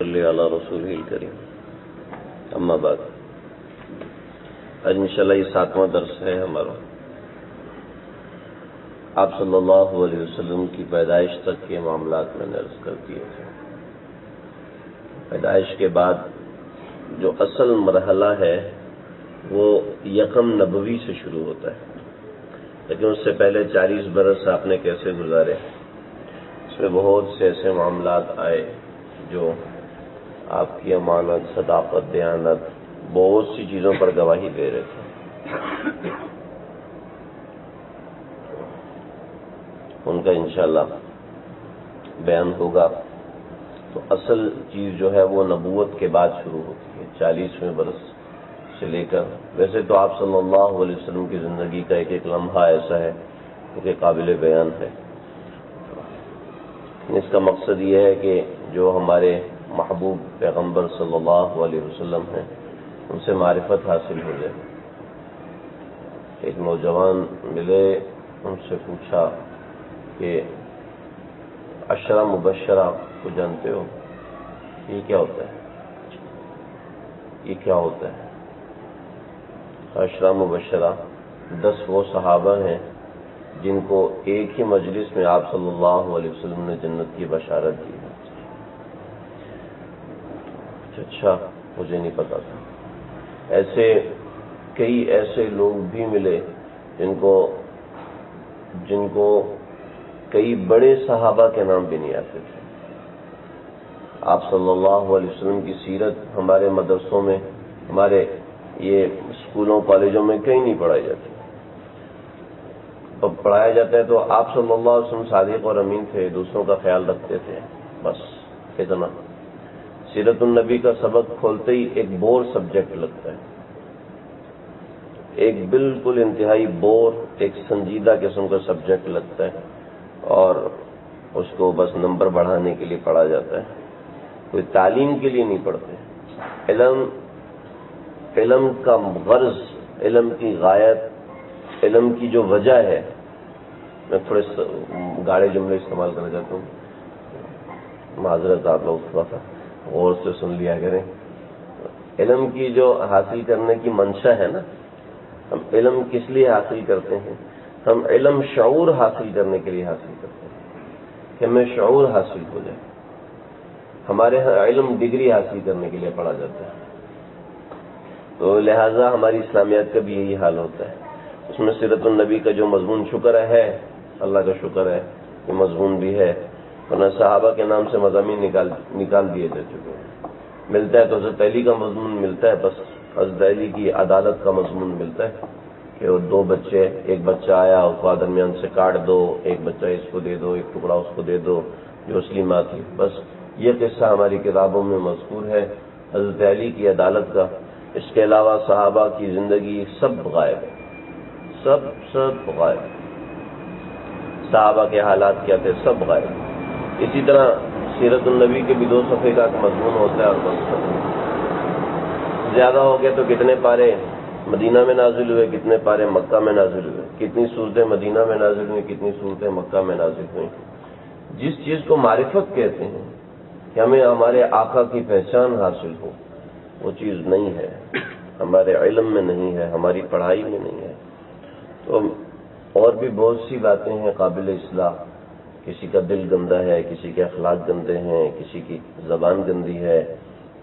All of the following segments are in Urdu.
صلی علی رسول الکریم اما بعد، آج انشاءاللہ یہ 7واں درس ہے ہمارا۔ آپ صلی اللہ علیہ وسلم کی پیدائش تک کے معاملات میں نے عرض کر دیے تھے۔ پیدائش کے بعد جو اصل مرحلہ ہے وہ یکم نبوی سے شروع ہوتا ہے، لیکن اس سے پہلے 40 برس آپ نے کیسے گزارے، اس میں بہت سے ایسے معاملات آئے جو آپ کی امانت، صداقت، دیانت، بہت سی چیزوں پر گواہی دے رہے تھے۔ ان کا انشاءاللہ بیان ہوگا۔ تو اصل چیز جو ہے وہ نبوت کے بعد شروع ہوتی ہے، 40ویں برس سے لے کر۔ ویسے تو آپ صلی اللہ علیہ وسلم کی زندگی کا ایک ایک لمحہ ایسا ہے کہ قابل بیان ہے۔ اس کا مقصد یہ ہے کہ جو ہمارے محبوب پیغمبر صلی اللہ علیہ وسلم ہیں ان سے معرفت حاصل ہو جائے۔ ایک نوجوان ملے، ان سے پوچھا کہ 10 مبشرہ کو جانتے ہو؟ یہ کیا ہوتا ہے؟ یہ کیا ہوتا ہے؟ 10 مبشرہ 10 وہ صحابہ ہیں جن کو ایک ہی مجلس میں آپ صلی اللہ علیہ وسلم نے جنت کی بشارت دی۔ اچھا، مجھے نہیں پتا تھا۔ ایسے کئی ایسے لوگ بھی ملے جن کو کئی بڑے صحابہ کے نام بھی نہیں آتے تھے۔ آپ صلی اللہ علیہ وسلم کی سیرت ہمارے مدرسوں میں، ہمارے یہ اسکولوں کالجوں میں کہیں نہیں پڑھائی جاتی۔ اب پڑھایا جاتا ہے تو آپ صلی اللہ علیہ وسلم صادق اور امین تھے، دوسروں کا خیال رکھتے تھے، بس اتنا۔ سیرت النبی کا سبق کھولتے ہی ایک بور سبجیکٹ لگتا ہے، ایک بالکل انتہائی بور، ایک سنجیدہ قسم کا سبجیکٹ لگتا ہے، اور اس کو بس نمبر بڑھانے کے لیے پڑھا جاتا ہے، کوئی تعلیم کے لیے نہیں پڑھتے۔ علم کا غرض، علم کی غایت، علم کی جو وجہ ہے، میں تھوڑے گاڑے جملے استعمال کرنا چاہتا ہوں، معذرت آپ لوگ تھوڑا سا غور سے سن لیا کریں۔ علم کی جو حاصل کرنے کی منشا ہے نا، ہم علم کس لیے حاصل کرتے ہیں؟ ہم علم شعور حاصل کرنے کے لیے حاصل کرتے ہیں کہ ہمیں شعور حاصل ہو جائے۔ ہمارے ہاں علم ڈگری حاصل کرنے کے لیے پڑھا جاتا ہے، تو لہذا ہماری اسلامیات کا بھی یہی حال ہوتا ہے۔ اس میں سیرت النبی کا جو مضمون، شکر ہے اللہ کا شکر ہے، یہ مضمون بھی ہے، ورنہ صحابہ کے نام سے مضامین نکال دیے جا چکے ہیں۔ ملتا ہے تو حضرت علی کا مضمون ملتا ہے، بس حضرت علی کی عدالت کا مضمون ملتا ہے کہ وہ 2 بچے، ایک بچہ آیا اس کو درمیان سے کاٹ دو، ایک بچہ اس کو دے دو، ایک ٹکڑا اس کو دے دو، جو اصلی ماں تھی۔ بس یہ قصہ ہماری کتابوں میں مذکور ہے حضرت علی کی عدالت کا۔ اس کے علاوہ صحابہ کی زندگی سب غائب ہے، سب غائب۔ صحابہ کے حالات کیا تھے، سب غائب۔ اسی طرح سیرت النبی کے بھی 2 صفحے کا مضمون ہوتا ہے، اور بس زیادہ ہو گیا تو کتنے پارے مدینہ میں نازل ہوئے، کتنے پارے مکہ میں نازل ہوئے، کتنی صورتیں مدینہ میں نازل ہوئیں، کتنی صورتیں مکہ میں نازل ہوئیں۔ جس چیز کو معرفت کہتے ہیں کہ ہمیں ہمارے آقا کی پہچان حاصل ہو، وہ چیز نہیں ہے، ہمارے علم میں نہیں ہے، ہماری پڑھائی میں نہیں ہے۔ تو اور بھی بہت سی باتیں ہیں قابل اصلاح۔ کسی کا دل گندا ہے، کسی کے اخلاق گندے ہیں، کسی کی زبان گندی ہے،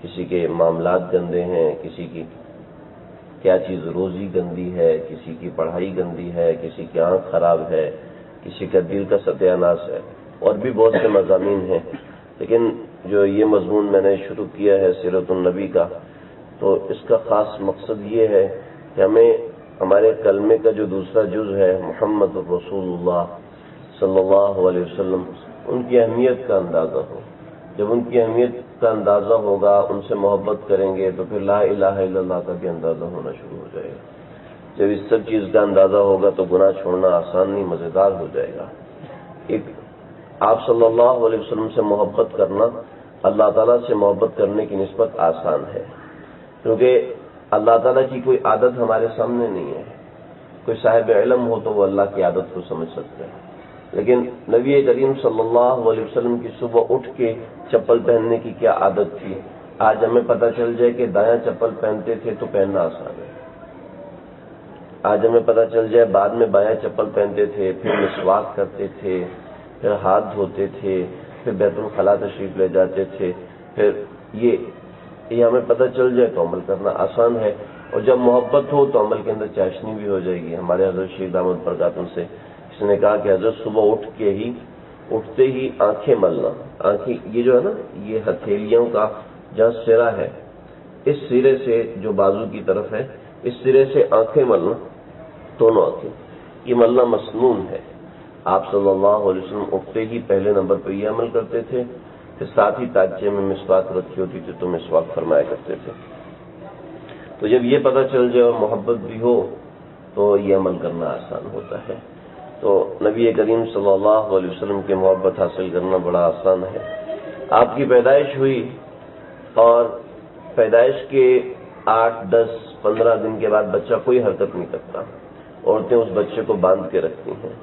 کسی کے معاملات گندے ہیں، کسی کی کیا چیز روزی گندی ہے، کسی کی پڑھائی گندی ہے، کسی کی آنکھ خراب ہے، کسی کا دل کا ستیہ ناش ہے، اور بھی بہت سے مضامین ہیں۔ لیکن جو یہ مضمون میں نے شروع کیا ہے سیرت النبی کا، تو اس کا خاص مقصد یہ ہے کہ ہمیں ہمارے کلمے کا جو دوسرا جز ہے محمد رسول اللہ صلی اللہ علیہ وسلم، ان کی اہمیت کا اندازہ ہو۔ جب ان کی اہمیت کا اندازہ ہوگا، ان سے محبت کریں گے، تو پھر لا الہ الا اللہ کا بھی اندازہ ہونا شروع ہو جائے گا۔ جب اس سب چیز کا اندازہ ہوگا تو گناہ چھوڑنا آسان نہیں، مزیدار ہو جائے گا۔ ایک آپ صلی اللہ علیہ وسلم سے محبت کرنا اللہ تعالیٰ سے محبت کرنے کی نسبت آسان ہے، کیونکہ اللہ تعالیٰ کی کوئی عادت ہمارے سامنے نہیں ہے۔ کوئی صاحب علم ہو تو وہ اللہ کی عادت کو سمجھ سکتے ہیں، لیکن نبی کریم صلی اللہ علیہ وسلم کی صبح اٹھ کے چپل پہننے کی کیا عادت تھی، آج ہمیں پتہ چل جائے کہ دایاں چپل پہنتے تھے تو پہننا آسان ہے. آج ہمیں پتہ چل جائے بعد میں بایاں چپل پہنتے تھے، پھر مسواک کرتے تھے، پھر ہاتھ دھوتے تھے، پھر بیت الخلاء تشریف لے جاتے تھے، پھر یہ ہمیں پتہ چل جائے تو عمل کرنا آسان ہے. اور جب محبت ہو تو عمل کے اندر چاشنی بھی ہو جائے گی. ہمارے حضرت شیخ دامت برکاتہ سے اس نے کہا کہ حضرت صبح اٹھتے ہی آنکھیں ملنا، آنکھیں یہ جو ہے نا، یہ ہتھیلیوں کا جہاں سرا ہے، اس سرے سے جو بازو کی طرف ہے، اس سرے سے آنکھیں ملنا، دونوں آنکھیں، یہ ملنا مسنون ہے. آپ صلی اللہ علیہ وسلم اٹھتے ہی پہلے نمبر پہ یہ عمل کرتے تھے، پھر ساتھ ہی تاجے میں مسواک رکھی ہوتی تھی تو مسواک فرمایا کرتے تھے. تو جب یہ پتہ چل جائے اور محبت بھی ہو تو یہ عمل کرنا آسان ہوتا ہے. تو نبی کریم صلی اللہ علیہ وسلم کی محبت حاصل کرنا بڑا آسان ہے. آپ کی پیدائش ہوئی اور پیدائش کے 8, 10, 15 دن کے بعد بچہ کوئی حرکت نہیں کرتا، عورتیں اس بچے کو باندھ کے رکھتی ہیں.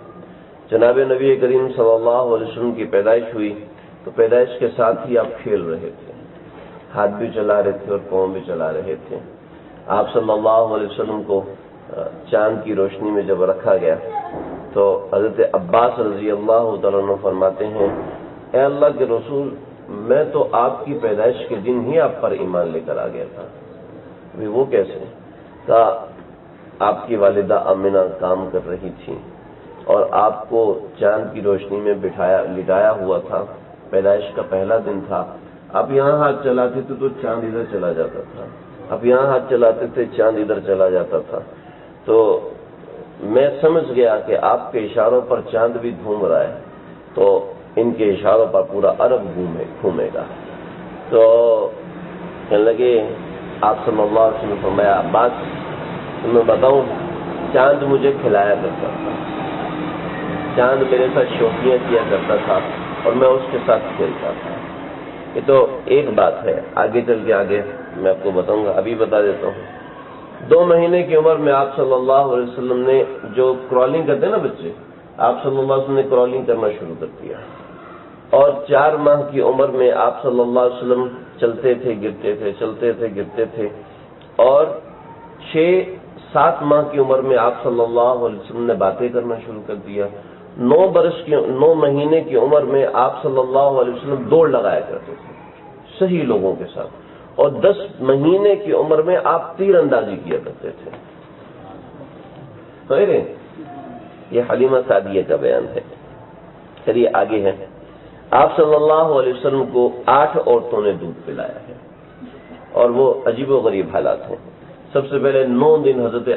جناب نبی کریم صلی اللہ علیہ وسلم کی پیدائش ہوئی تو پیدائش کے ساتھ ہی آپ کھیل رہے تھے، ہاتھ بھی چلا رہے تھے اور پاؤں بھی چلا رہے تھے. آپ صلی اللہ علیہ وسلم کو چاند کی روشنی میں جب رکھا گیا تو حضرت عباس رضی اللہ تعالیٰ عنہ فرماتے ہیں، اے اللہ کے رسول، میں تو آپ کی پیدائش کے دن ہی آپ پر ایمان لے کر آ گیا تھا. وہ کیسے؟ کہا آپ کی والدہ آمنہ کام کر رہی تھی اور آپ کو چاند کی روشنی میں لٹایا ہوا تھا، پیدائش کا پہلا دن تھا. آپ یہاں ہاتھ چلاتے تھے تو چاند ادھر چلا جاتا تھا، آپ یہاں ہاتھ چلاتے تھے چاند ادھر چلا جاتا تھا. تو میں سمجھ گیا کہ آپ کے اشاروں پر چاند بھی گھوم رہا ہے، تو ان کے اشاروں پر پورا عرب گھومے گا. تو کہنے لگے آپ صلی اللہ علیہ وسلم نے فرمایا، بات میں بتاؤں، چاند مجھے کھلایا کرتا تھا، چاند میرے ساتھ شوخیاں کیا کرتا تھا اور میں اس کے ساتھ کھیلتا تھا. یہ تو ایک بات ہے، آگے چل کے آگے میں آپ کو بتاؤں گا، ابھی بتا دیتا ہوں. 2 مہینے کی عمر میں آپ صلی اللہ علیہ وسلم نے جو کرالنگ کرتے ہیں نا بچے، آپ صلی اللہ علیہ وسلم نے کرالنگ کرنا شروع کر دیا. اور 4 ماہ کی عمر میں آپ صلی اللہ علیہ وسلم چلتے تھے گرتے تھے، چلتے تھے گرتے تھے. اور 6-7 ماہ کی عمر میں آپ صلی اللہ علیہ وسلم نے باتیں کرنا شروع کر دیا. 9 مہینے کی عمر میں آپ صلی اللہ علیہ وسلم دوڑ لگایا کرتے تھے صحیح لوگوں کے ساتھ. اور 10 مہینے کی عمر میں آپ تیر اندازی کیا کرتے تھے. یہ حلیمہ سعدیہ کا بیان ہے. چلیے آگے ہے. آپ صلی اللہ علیہ وسلم کو 8 عورتوں نے دودھ پلایا ہے اور وہ عجیب و غریب حالات ہیں. سب سے پہلے 9 دن حضرت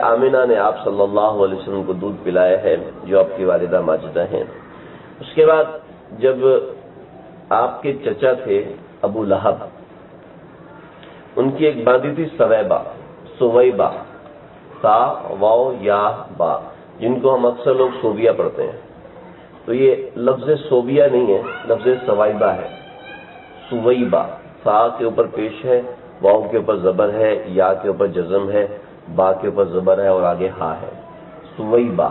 آمنہ نے آپ صلی اللہ علیہ وسلم کو دودھ پلایا ہے، جو آپ کی والدہ ماجدہ ہیں. اس کے بعد جب آپ کے چچا تھے ابو لہب، ان کی ایک باندھی تھی سویبہ، سا واو یا با، جن کو ہم اکثر لوگ صوبیہ پڑھتے ہیں. تو یہ لفظ صوبیہ نہیں ہے، لفظ سویبہ ہے. سویبہ، سا کے اوپر پیش ہے، واو کے اوپر زبر ہے، یا کے اوپر جزم ہے، با کے اوپر زبر ہے اور آگے ہا ہے. سویبہ.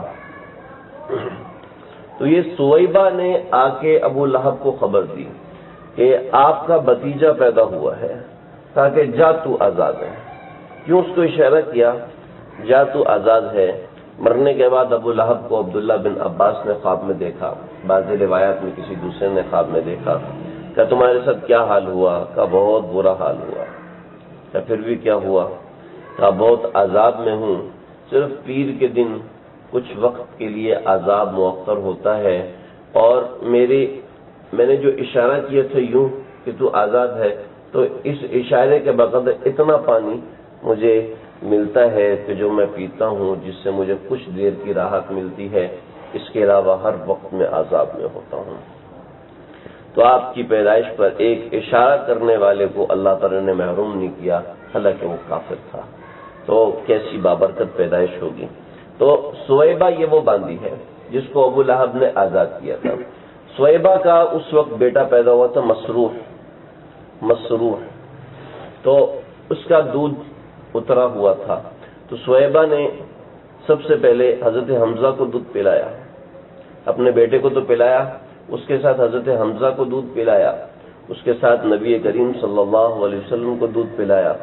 تو یہ سویبہ نے آ کے ابو لہب کو خبر دی کہ آپ کا بھتیجا پیدا ہوا ہے، تاکہ جا تو آزاد ہے. کیوں اس کو اشارہ کیا؟ جا تو آزاد ہے. مرنے کے بعد ابو لہب کو عبداللہ بن عباس نے خواب میں دیکھا، بعض روایات میں کسی دوسرے نے خواب میں دیکھا. کہ تمہارے ساتھ کیا حال ہوا؟ کہ بہت برا حال ہوا. کہ پھر بھی کیا ہوا؟ کہ بہت عذاب میں ہوں، صرف پیر کے دن کچھ وقت کے لیے عذاب مؤخر ہوتا ہے، اور میں نے جو اشارہ کیا تھا یوں کہ تو آزاد ہے، تو اس اشارے کے بقدر اتنا پانی مجھے ملتا ہے کہ جو میں پیتا ہوں، جس سے مجھے کچھ دیر کی راحت ملتی ہے، اس کے علاوہ ہر وقت میں عذاب میں ہوتا ہوں. تو آپ کی پیدائش پر ایک اشارہ کرنے والے کو اللہ تعالی نے محروم نہیں کیا، حالانکہ وہ کافر تھا. تو کیسی بابرکت پیدائش ہوگی. تو سویبہ یہ وہ باندھی ہے جس کو ابو لہب نے آزاد کیا تھا. سویبہ کا اس وقت بیٹا پیدا ہوا تھا مسروح. تو اس کا دودھ اترا ہوا تھا. تو سویبہ نے سب سے پہلے حضرت حمزہ کو دودھ پلایا. اپنے بیٹے کو تو پلایا، اس کے ساتھ حضرت حمزہ کو دودھ پلایا، اس کے ساتھ نبی کریم صلی اللہ علیہ وسلم کو دودھ پلایا،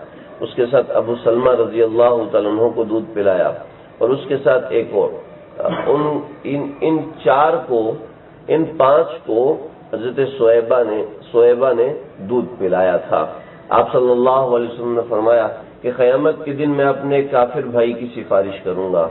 اس کے ساتھ ابو سلمہ رضی اللہ تعالیٰ عنہ کو دودھ پلایا، اور اس کے ساتھ ایک اور ان چار کو، ان پانچ کو حضرت صہیبہ نے دودھ پلایا تھا۔ آپ صلی اللہ علیہ وسلم نے فرمایا کہ قیامت کے دن میں اپنے کافر بھائی کی سفارش کروں گا۔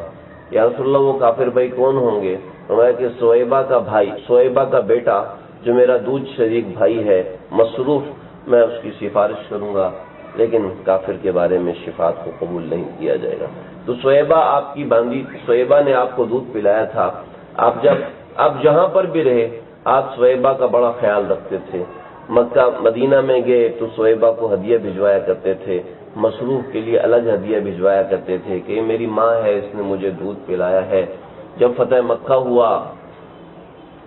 یا رسول اللہ وہ کافر بھائی کون ہوں گے؟ فرمایا کہ صہیبہ کا بھائی، صہیبہ کا بیٹا جو میرا دودھ شریک بھائی ہے مصروف، میں اس کی سفارش کروں گا، لیکن کافر کے بارے میں شفاعت کو قبول نہیں کیا جائے گا۔ تو صہیبہ آپ کی باندھی، صہیبہ نے آپ کو دودھ پلایا تھا۔ آپ جہاں پر بھی رہے آپ صہیبہ کا بڑا خیال رکھتے تھے۔ مکہ مدینہ میں گئے تو صہیبہ کو ہدیہ بھجوایا کرتے تھے، مصروف کے لیے الگ ہدیہ بھجوایا کرتے تھے کہ میری ماں ہے، اس نے مجھے دودھ پلایا ہے۔ جب فتح مکہ ہوا،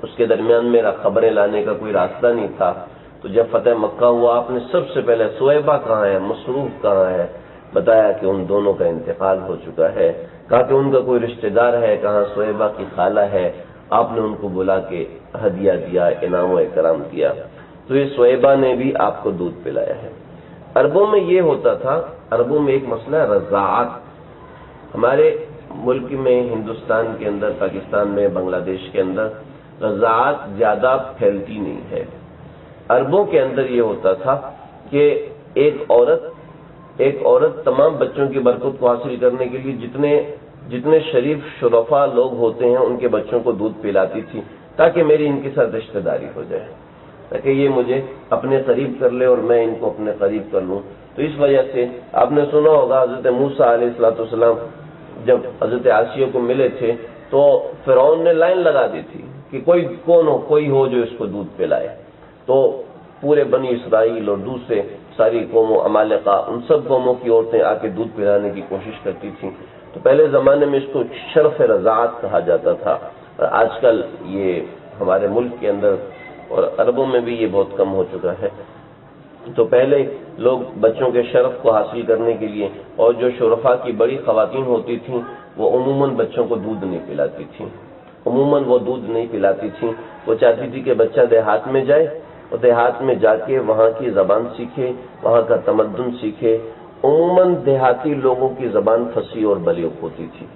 اس کے درمیان میرا خبریں لانے کا کوئی راستہ نہیں تھا، تو جب فتح مکہ ہوا آپ نے سب سے پہلے صہیبہ کہاں ہے، مصروف کہاں ہے، بتایا کہ ان دونوں کا انتقال ہو چکا ہے۔ کہا کہ ان کا کوئی رشتہ دار ہے، کہاں صہیبہ کی خالہ ہے، آپ نے ان کو بلا کے ہدیہ دیا، انعام و اکرام کیا۔ تو یہ صہیبہ نے بھی آپ کو دودھ پلایا ہے۔ عربوں میں یہ ہوتا تھا، عربوں میں ایک مسئلہ ہے رضاعت۔ ہمارے ملک میں، ہندوستان کے اندر، پاکستان میں، بنگلہ دیش کے اندر رضاعت زیادہ پھیلتی نہیں ہے۔ عربوں کے اندر یہ ہوتا تھا کہ ایک عورت تمام بچوں کی برکت کو حاصل کرنے کے لیے جتنے شریف شرفا لوگ ہوتے ہیں ان کے بچوں کو دودھ پلاتی تھی، تاکہ میری ان کے ساتھ رشتہ داری ہو جائے، تاکہ یہ مجھے اپنے قریب کر لے اور میں ان کو اپنے قریب کر لوں۔ تو اس وجہ سے آپ نے سنا ہوگا حضرت موسیٰ علیہ السلام جب حضرت آسیہ کو ملے تھے تو فرعون نے لائن لگا دی تھی کہ کوئی ہو جو اس کو دودھ پلائے۔ تو پورے بنی اسرائیل اور دوسرے ساری قوموں، عمالقہ، ان سب قوموں کی عورتیں آ کے دودھ پلانے کی کوشش کرتی تھیں۔ تو پہلے زمانے میں اس کو شرف رضاعت کہا جاتا تھا، اور آج کل یہ ہمارے ملک کے اندر اور عربوں میں بھی یہ بہت کم ہو چکا ہے۔ تو پہلے لوگ بچوں کے شرف کو حاصل کرنے کے لیے، اور جو شرفا کی بڑی خواتین ہوتی تھیں وہ عموماً بچوں کو دودھ نہیں پلاتی تھیں، وہ چاہتی تھی کہ بچہ دیہات میں جائے اور دیہات میں جا کے وہاں کی زبان سیکھے، وہاں کا تمدن سیکھے۔ عموماً دیہاتی لوگوں کی زبان فصیح اور بلیغ ہوتی تھی،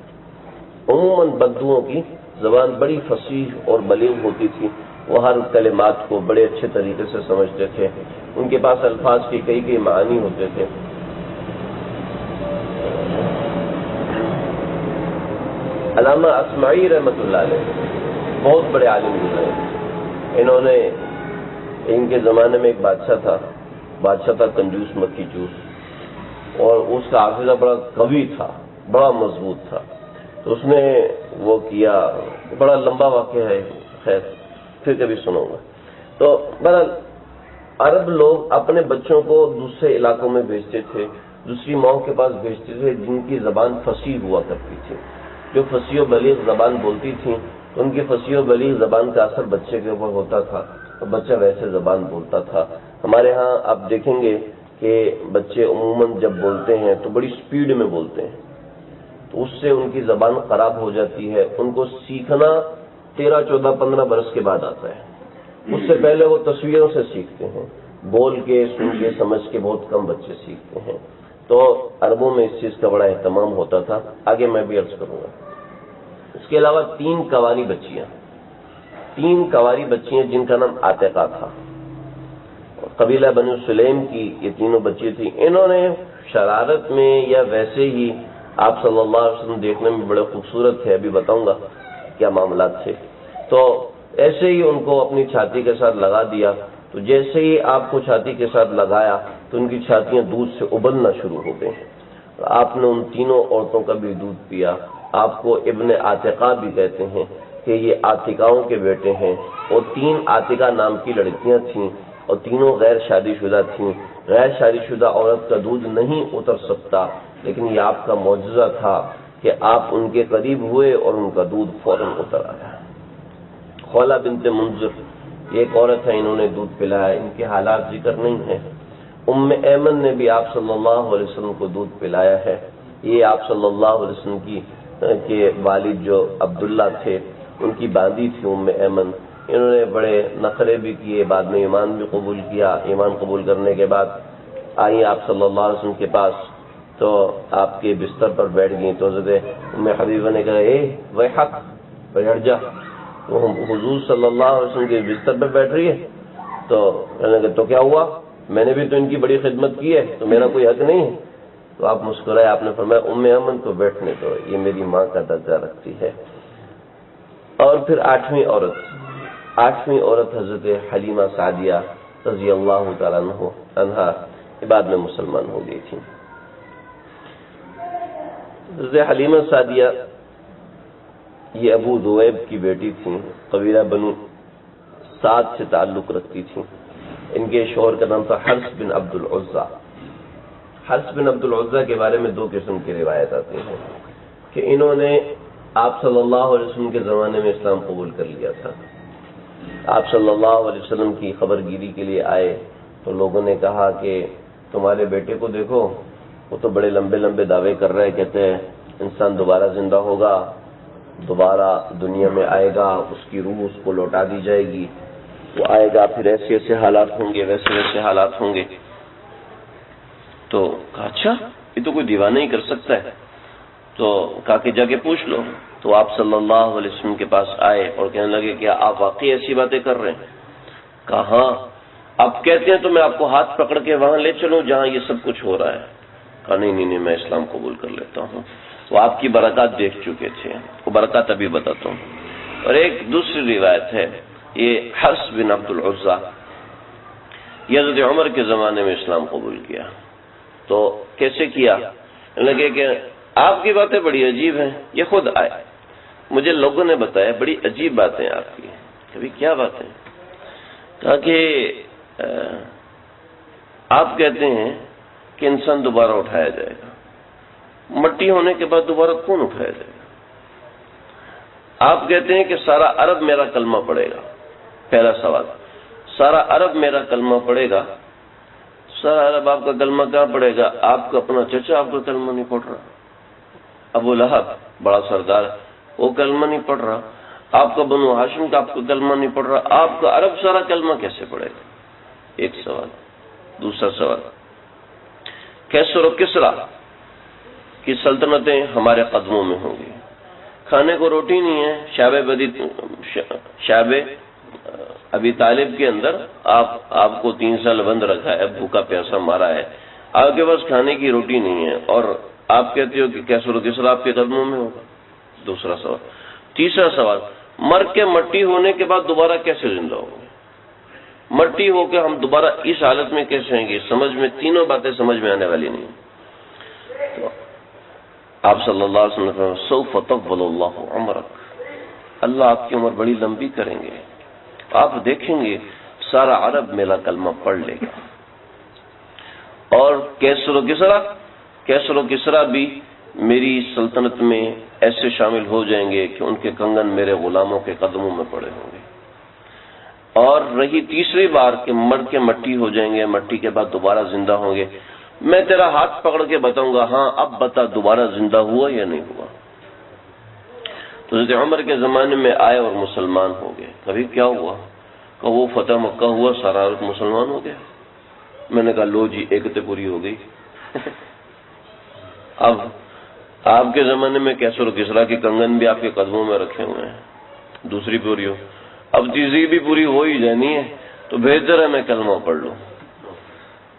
عموماً بدوؤں کی زبان بڑی فصیح اور بلیغ ہوتی تھی، وہ ہر کلمات کو بڑے اچھے طریقے سے سمجھتے تھے، ان کے پاس الفاظ کی کئی معانی ہوتے تھے۔ علامہ اصمعی رحمۃ اللہ علیہ بہت بڑے عالم گزرے، انہوں نے، ان کے زمانے میں ایک بادشاہ تھا کنجوس مکھی چوس، اور اس کا حافظہ بڑا قوی تھا، بڑا مضبوط تھا۔ تو اس نے وہ کیا، بڑا لمبا واقعہ ہے، خیر پھر کبھی سنوں گا۔ تو بہرحال عرب لوگ اپنے بچوں کو دوسرے علاقوں میں بھیجتے تھے، دوسری ماؤں کے پاس بھیجتے تھے جن کی زبان فصیح ہوا کرتی تھی، جو فصیح و بلیغ زبان بولتی تھیں، ان کی فصیح و بلیغ زبان کا اثر بچے کے اوپر ہوتا تھا، تو بچہ ویسے زبان بولتا تھا۔ ہمارے ہاں آپ دیکھیں گے کہ بچے عموماً جب بولتے ہیں تو بڑی سپیڈ میں بولتے ہیں، تو اس سے ان کی زبان خراب ہو جاتی ہے۔ ان کو سیکھنا 13, 14, 15 برس کے بعد آتا ہے، اس سے پہلے وہ تصویروں سے سیکھتے ہیں، بول کے، سن کے، سمجھ کے بہت کم بچے سیکھتے ہیں۔ تو عربوں میں اس چیز کا بڑا اہتمام ہوتا تھا، آگے میں بھی عرض کروں گا۔ اس کے علاوہ 3 کواری بچیاں جن کا نام عاتقہ تھا، قبیلہ بنو سلیم کی یہ تینوں بچی تھیں۔ انہوں نے شرارت میں یا ویسے ہی، آپ صلی اللہ علیہ وسلم دیکھنے میں بڑے خوبصورت تھے، ابھی بتاؤں گا کیا معاملات تھے، تو ایسے ہی ان کو اپنی چھاتی کے ساتھ لگا دیا۔ تو جیسے ہی آپ کو چھاتی کے ساتھ لگایا تو ان کی چھاتیاں دودھ سے ابلنا شروع ہو گئیں۔ آپ نے ان تینوں عورتوں کا بھی دودھ پیا۔ آپ کو ابن عاتقہ بھی کہتے ہیں کہ یہ عاتقاؤں کے بیٹے ہیں، اور 3 عاتقہ نام کی لڑکیاں تھیں، اور تینوں غیر شادی شدہ تھیں۔ غیر شادی شدہ عورت کا دودھ نہیں اتر سکتا، لیکن یہ آپ کا معجزہ تھا کہ آپ ان کے قریب ہوئے اور ان کا دودھ فوراً اتر آیا۔ خولہ بنت منذر ایک عورت ہے، انہوں نے دودھ پلایا، ان کے حالات ذکر نہیں ہیں۔ ام ایمن نے بھی آپ صلی اللہ علیہ وسلم کو دودھ پلایا ہے۔ یہ آپ صلی اللہ علیہ وسلم کے والد جو عبداللہ تھے، ان کی باندھی تھی ام ایمن، انہوں نے بڑے نخرے بھی کیے، بعد میں ایمان بھی قبول کیا۔ ایمان قبول کرنے کے بعد آئی آپ صلی اللہ علیہ وسلم کے پاس، تو آپ کے بستر پر بیٹھ گئیں، تو حضرت ام حبیبہ نے کہا اے ویحک، بیٹھ جا، تو حضور صلی اللہ علیہ وسلم کے بستر پر بیٹھ رہی ہے۔ تو انہوں نے کہا تو کیا ہوا، میں نے بھی تو ان کی بڑی خدمت کی ہے، تو میرا کوئی حق نہیں ہے؟ تو آپ مسکرائے، آپ نے فرمایا ام ایمن کو بیٹھنے دو، یہ میری ماں کا درجہ رکھتی ہے۔ اور پھر آٹھویں عورت حضرت حلیمہ سعدیہ رضی اللہ تعالیٰ عنہا بعد میں مسلمان ہو گئی تھی۔ حضرت حلیمہ سعدیہ یہ ابو ذؤیب کی بیٹی تھیں، قبیلہ بنو سعد سے تعلق رکھتی تھیں۔ ان کے شوہر کا نام تھا حرث بن عبد العزیٰ۔ حرث بن عبد العزیٰ کے بارے میں دو قسم کی روایت آتی ہیں کہ انہوں نے آپ صلی اللہ علیہ وسلم کے زمانے میں اسلام قبول کر لیا تھا۔ آپ صلی اللہ علیہ وسلم کی خبر گیری کے لیے آئے تو لوگوں نے کہا کہ تمہارے بیٹے کو دیکھو، وہ تو بڑے لمبے لمبے دعوے کر رہے، کہتے ہیں انسان دوبارہ زندہ ہوگا، دوبارہ دنیا میں آئے گا، اس کی روح اس کو لوٹا دی جائے گی، وہ آئے گا، پھر ایسے ایسے حالات ہوں گے، ویسے ویسے حالات ہوں گے۔ تو کہا اچھا یہ تو کوئی دیوانہ ہی کر سکتا ہے، تو کہا کہ جا کے پوچھ لو۔ تو آپ صلی اللہ علیہ وسلم کے پاس آئے اور کہنے لگے کہ آپ واقعی ایسی باتیں کر رہے ہیں؟ کہا ہاں، آپ کہتے ہیں تو میں آپ کو ہاتھ پکڑ کے وہاں لے چلوں جہاں یہ سب کچھ ہو رہا ہے؟ کہا نہیں، میں اسلام قبول کر لیتا ہوں۔ وہ آپ کی برکات دیکھ چکے تھے، وہ برکات ابھی بتاتا ہوں۔ اور ایک دوسری روایت ہے، یہ حرث بن عبد العزیٰ یہ حضرت عمر کے زمانے میں اسلام قبول کیا۔ تو کیسے کیا؟ لگے کہ آپ کی باتیں بڑی عجیب ہیں، یہ خود آئے، مجھے لوگوں نے بتایا بڑی عجیب باتیں آپ کی۔ کبھی کیا باتیں؟ کہا کہ آپ کہتے ہیں کہ انسان دوبارہ اٹھایا جائے گا، مٹی ہونے کے بعد دوبارہ کون اٹھایا جائے گا؟ آپ کہتے ہیں کہ سارا عرب میرا کلمہ پڑھے گا۔ پہلا سوال، سارا عرب میرا کلمہ پڑھے گا؟ سارا عرب آپ کا کلمہ کہاں پڑھے گا؟ آپ کا اپنا چچا آپ کا کلمہ نہیں پڑھ رہا، ابو لہب بڑا سردار وہ کلمہ نہیں پڑھ رہا، آپ کا بنو ہاشم کا آپ کا کلمہ نہیں پڑھ رہا، آپ کا عرب سارا کلمہ کیسے پڑھے گا؟ ایک سوال۔ دوسرا سوال، کیسر و کسریٰ کی سلطنتیں ہمارے قدموں میں ہوں گی، کھانے کو روٹی نہیں ہے، شعب ابی طالب کے اندر آپ کو 3 سال بند رکھا ہے، بھوکا پیاسا مارا ہے، آپ کے پاس کھانے کی روٹی نہیں ہے، اور آپ کہتے ہو کہ کیسر و کسریٰ آپ کے قدموں میں ہوگا۔ دوسرا سوال۔ تیسرا سوال، مر کے مٹی ہونے کے بعد دوبارہ کیسے زندہ ہوں گے؟ مٹی ہو کے ہم دوبارہ اس حالت میں کیسے آئیں گے؟ سمجھ میں تینوں باتیں سمجھ میں آنے والی نہیں۔ تو آپ صلی اللہ علیہ وسلم نے سوف طول اللہ عمرک، اللہ آپ کی عمر بڑی لمبی کریں گے، آپ دیکھیں گے سارا عرب میرا کلمہ پڑھ لے گا، اور کیسر و کسریٰ بھی میری سلطنت میں ایسے شامل ہو جائیں گے کہ ان کے کنگن میرے غلاموں کے قدموں میں پڑے ہوں گے۔ اور رہی تیسری بار کہ مر کے مٹی ہو جائیں گے، مٹی کے بعد دوبارہ زندہ ہوں گے، میں تیرا ہاتھ پکڑ کے بتاؤں گا ہاں اب بتا دوبارہ زندہ ہوا یا نہیں ہوا۔ تو حضرت عمر کے زمانے میں آئے اور مسلمان ہو گئے۔ کبھی کیا ہوا؟ کہ وہ فتح مکہ ہوا، سارا عرب مسلمان ہو گیا۔ میں نے کہا لو جی ایکتے پوری ہو گئی۔ اب آپ کے زمانے میں کیسر و کسریٰ کے کنگن بھی آپ کے قدموں میں رکھے ہوئے ہیں، دوسری پوری ہو، اب تیسری بھی پوری ہو ہی جانی ہے، تو بہتر ہے میں کلمہ پڑھ لوں۔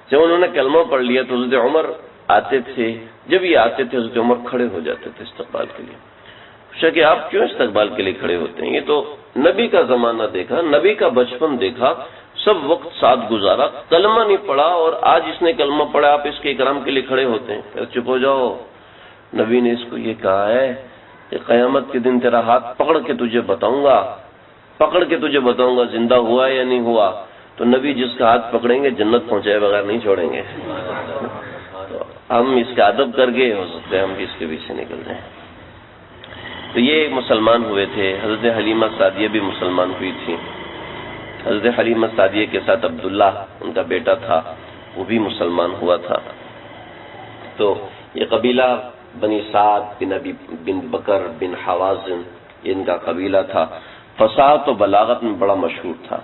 جب انہوں نے کلمہ پڑھ لیا تو حضرت عمر آتے تھے، جب یہ آتے تھے حضرت عمر کھڑے ہو جاتے تھے استقبال کے لیے۔ پوچھا کہ آپ کیوں استقبال کے لیے کھڑے ہوتے ہیں؟ یہ تو نبی کا زمانہ دیکھا، نبی کا بچپن دیکھا، سب وقت ساتھ گزارا، کلمہ نہیں پڑھا، اور آج اس نے کلمہ پڑھا آپ اس کے اکرام کے لیے کھڑے ہوتے ہیں۔ پھر چپ ہو جاؤ، نبی نے اس کو یہ کہا ہے کہ قیامت کے دن تیرا ہاتھ پکڑ کے تجھے بتاؤں گا زندہ ہوا یا نہیں ہوا، تو نبی جس کا ہاتھ پکڑیں گے جنت پہنچائے بغیر نہیں چھوڑیں گے۔ تو ہم اس کا ادب کر کے ہو سکتے ہیں ہم بھی اس کے پیچھے نکل جائیں۔ تو یہ مسلمان ہوئے تھے۔ حضرت حلیمہ سعدیہ بھی مسلمان ہوئی تھی۔ حضرت حلیمہ سعدیہ کے ساتھ عبداللہ ان کا بیٹا تھا، وہ بھی مسلمان ہوا تھا۔ تو یہ قبیلہ بنی سعد بن ابی بن بکر بن حوازن یہ ان کا قبیلہ تھا. فصاحت و بلاغت میں بڑا مشہور تھا.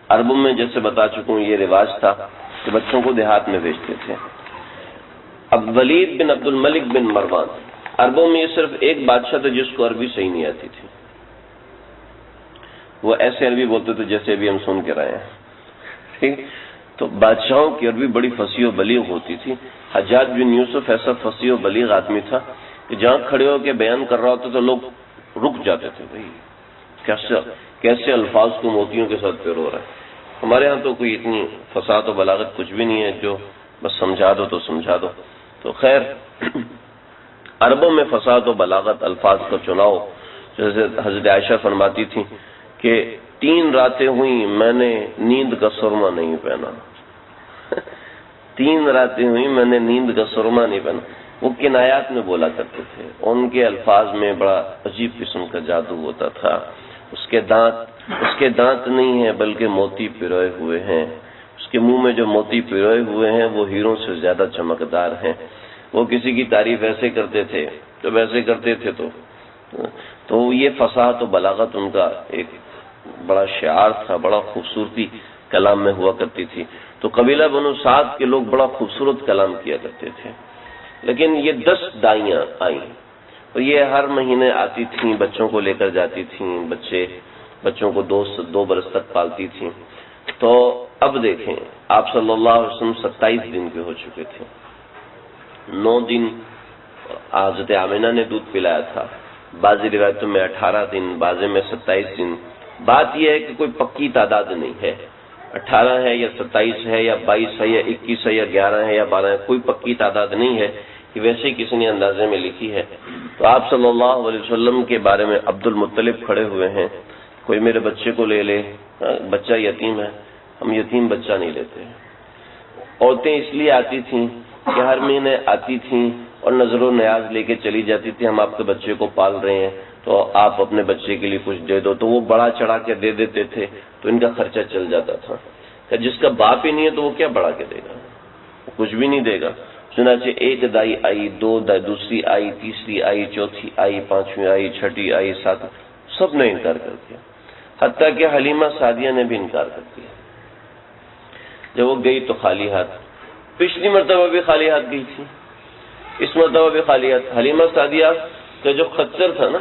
عربوں میں جیسے بتا چکا ہوں یہ رواج تھا کہ بچوں کو دیہات میں بھیجتے تھے. اب ولید بن عبد الملک بن مروان، عربوں میں یہ صرف ایک بادشاہ تھا جس کو عربی صحیح نہیں آتی تھی. وہ ایسے عربی بولتے تھے جیسے ابھی ہم سن کے رہے ہیں. ٹھیک، تو بادشاہوں کی عربی بڑی فصیح و بلیغ ہوتی تھی. حجاج بن یوسف ایسا فصیح و بلیغ آدمی تھا کہ جہاں کھڑے ہو کے بیان کر رہا ہوتا تو لوگ رک جاتے تھے، بھائی کیسے الفاظ کو موتیوں کے ساتھ پیرو رہا ہے. ہمارے ہاں تو کوئی اتنی فصاحت و بلاغت کچھ بھی نہیں ہے، جو بس سمجھا دو تو سمجھا دو. تو خیر، عربوں میں فصاحت و بلاغت، الفاظ کا چناؤ، جیسے حضرت عائشہ فرماتی تھی کہ 3 راتیں ہوئیں میں نے نیند کا سرما نہیں پہنا. 3 راتیں ہوئیں میں نے نیند کا سرما نہیں پہنا. وہ کنایات میں بولا کرتے تھے. ان کے الفاظ میں بڑا عجیب قسم کا جادو ہوتا تھا. اس کے دانت نہیں ہیں بلکہ موتی پروئے ہوئے ہیں. اس کے منہ میں جو موتی پروئے ہوئے ہیں وہ ہیروں سے زیادہ چمکدار ہیں. وہ کسی کی تعریف ایسے کرتے تھے تو ویسے کرتے تھے. تو یہ فصاحت و بلاغت ان کا ایک بڑا شعار تھا، بڑا خوبصورتی کلام میں ہوا کرتی تھی. تو قبیلہ بنو سعد کے لوگ بڑا خوبصورت کلام کیا کرتے تھے. لیکن یہ 10 دائیاں آئیں اور یہ ہر مہینے آتی تھیں، بچوں کو لے کر جاتی تھیں. بچوں کو 2 برس تک پالتی تھیں. تو اب دیکھیں، آپ صلی اللہ علیہ وسلم 27 دن کے ہو چکے تھے. 9 دن حضرت آمنہ نے دودھ پلایا تھا، بعضی روایتوں میں 18 دن، بعضی میں 27 دن. بات یہ ہے کہ کوئی پکی تعداد نہیں ہے، 18 ہے یا 27 ہے یا 22 ہے یا 21 ہے یا 11 ہے یا 12 ہے، کوئی پکی تعداد نہیں ہے کہ ویسے کسی نے اندازے میں لکھی ہے. تو آپ صلی اللہ علیہ وسلم کے بارے میں عبد المطلب کھڑے ہوئے ہیں، کوئی میرے بچے کو لے لے، بچہ یتیم ہے. ہم یتیم بچہ نہیں لیتے. عورتیں اس لیے آتی تھیں کہ ہر مہینے آتی تھیں اور نظر و نیاز لے کے چلی جاتی تھی، ہم آپ کے بچے کو پال رہے ہیں تو آپ اپنے بچے کے لیے کچھ دے دو. تو وہ بڑا چڑھا کے دے دیتے تھے تو ان کا خرچہ چل جاتا تھا. کہ جس کا باپ ہی نہیں ہے تو وہ کیا بڑھا کے دے گا، وہ کچھ بھی نہیں دے گا. چنانچہ 1 دائی آئی، 2 دائی، دوسری آئی، تیسری آئی، چوتھی آئی، 5ویں آئی، 6ٹھی آئی، 7، سب نے انکار کر دیا. حتیٰ کہ حلیمہ سعدیہ نے بھی انکار کر دیا. جب وہ گئی تو خالی ہاتھ، پچھلی مرتبہ بھی خالی ہاتھ گئی تھی، اس مرتبہ بھی خالی ہاتھ. حلیمہ سعدیہ کا جو خچر تھا نا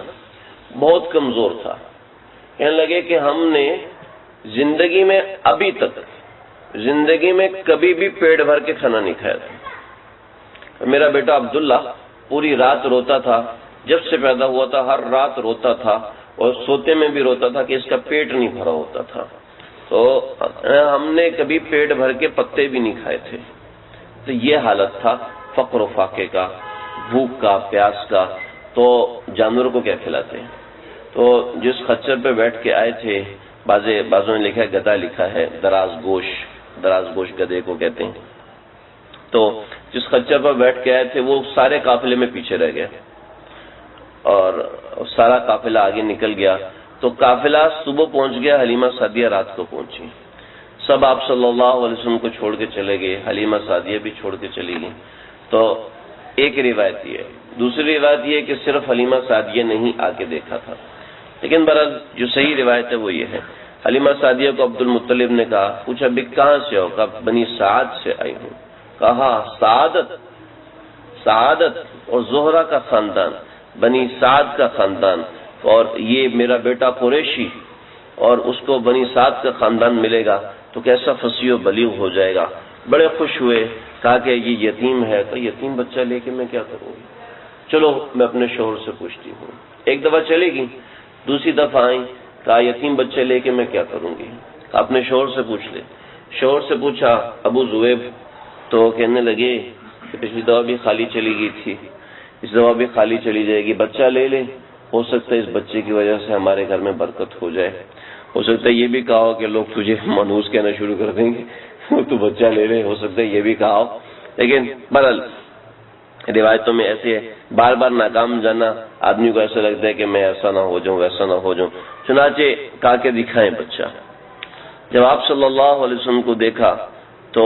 بہت کمزور تھا. کہنے لگے کہ ہم نے زندگی میں ابھی تک زندگی میں کبھی بھی پیٹ بھر کے کھانا نہیں کھایا تھا. میرا بیٹا عبداللہ پوری رات روتا تھا، جب سے پیدا ہوا تھا ہر رات روتا تھا اور سوتے میں بھی روتا تھا کہ اس کا پیٹ نہیں بھرا ہوتا تھا. تو ہم نے کبھی پیٹ بھر کے پتے بھی نہیں کھائے تھے. تو یہ حالت تھا فقر و فاقے کا، بھوک کا، پیاس کا. تو جانوروں کو کیا کھلاتے ہیں؟ تو جس خچر پہ بیٹھ کے آئے تھے، بعضوں نے لکھا ہے گدھا لکھا ہے، دراز گوش گدھے کو کہتے ہیں. تو جس خچر پر بیٹھ کے آئے تھے وہ سارے قافلے میں پیچھے رہ گئے اور سارا قافلہ آگے نکل گیا. تو قافلہ صبح پہنچ گیا، حلیمہ سعدیہ رات کو پہنچی. سب آپ صلی اللہ علیہ وسلم کو چھوڑ کے چلے گئے، حلیمہ سعدیہ بھی چھوڑ کے چلی گئی. تو ایک روایت یہ ہے. دوسری روایت یہ ہے کہ صرف حلیمہ سعدیہ نے ہی آ کے دیکھا تھا. لیکن بہرحال جو صحیح روایت ہے وہ یہ ہے. حلیمہ سعدیہ کو عبد المطلب نے کہا، پوچھا بھی کہاں سے ہو؟ کہا بنی سعد سے آئی ہوں. کہا سعادت اور زہرہ کا خاندان، بنی سعد کا خاندان، اور یہ میرا بیٹا قریشی اور اس کو بنی سعد کا خاندان ملے گا تو کیسا فصیح و بلیغ ہو جائے گا. بڑے خوش ہوئے. کہا کہ یہ یتیم ہے. تو یتیم بچہ لے کے میں کیا کروں گی؟ چلو میں اپنے شوہر سے پوچھتی ہوں. ایک دفعہ چلے گی، دوسری دفعہ آئیں. کہا یتیم بچے لے کے میں کیا کروں گی؟ اپنے شوہر سے پوچھ لے. شوہر سے پوچھا ابو زویب، تو کہنے لگے کہ پچھلی دفعہ بھی خالی چلی گئی تھی، اس دفعہ بھی خالی چلی جائے گی. بچہ لے لے، ہو سکتا ہے اس بچے کی وجہ سے ہمارے گھر میں برکت ہو جائے. ہو سکتا ہے یہ بھی کہا ہو کہ لوگ تجھے منحوس کہنا شروع کر دیں گے، تو بچہ لے لے. ہو سکتا ہے یہ بھی کہا ہو. لیکن بہرحال روایتوں میں ایسے ہے، بار بار ناکام جانا آدمی کو ایسا لگتا ہے کہ میں ایسا نہ ہو جاؤں، ویسا نہ ہو جاؤں. چنانچہ کہا کہ دکھائیں بچہ. جب آپ صلی اللہ علیہ وسلم کو دیکھا تو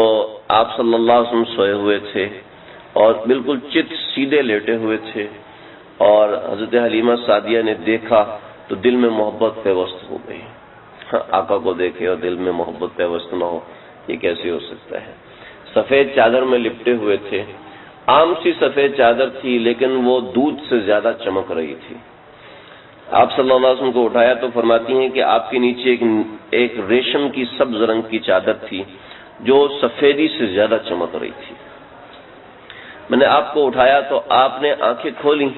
آپ صلی اللہ علیہ وسلم سوئے ہوئے تھے اور بالکل چت سیدھے لیٹے ہوئے تھے. اور حضرت حلیمہ سعدیہ نے دیکھا تو دل میں محبت پیوست ہو گئی. آقا کو دیکھے اور دل میں محبت پیوست نہ ہو، یہ کیسے ہو سکتا ہے؟ سفید چادر میں لپٹے ہوئے تھے، عام سی سفید چادر تھی لیکن وہ دودھ سے زیادہ چمک رہی تھی. آپ صلی اللہ علیہ وسلم کو اٹھایا تو فرماتی ہیں کہ آپ کے نیچے ایک ریشم کی سبز رنگ کی چادر تھی جو سفیدی سے زیادہ چمک رہی تھی. میں نے آپ کو اٹھایا تو آپ نے آنکھیں کھولی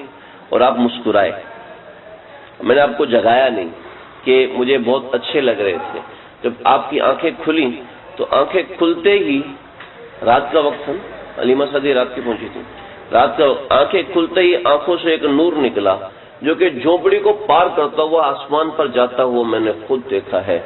اور آپ مسکرائے. میں نے آپ کو جگایا نہیں کہ مجھے بہت اچھے لگ رہے تھے. جب آپ کی آنکھیں کھلی تو آنکھیں کھلتے ہی، رات کا وقت تھا، علیمہ سعدی رات کی پہنچی تھی، رات کا وقت، آنکھیں کھلتے ہی آنکھوں سے ایک نور نکلا جو کہ جھونپڑی کو پار کرتا ہوا آسمان پر جاتا ہوا میں نے خود دیکھا ہے،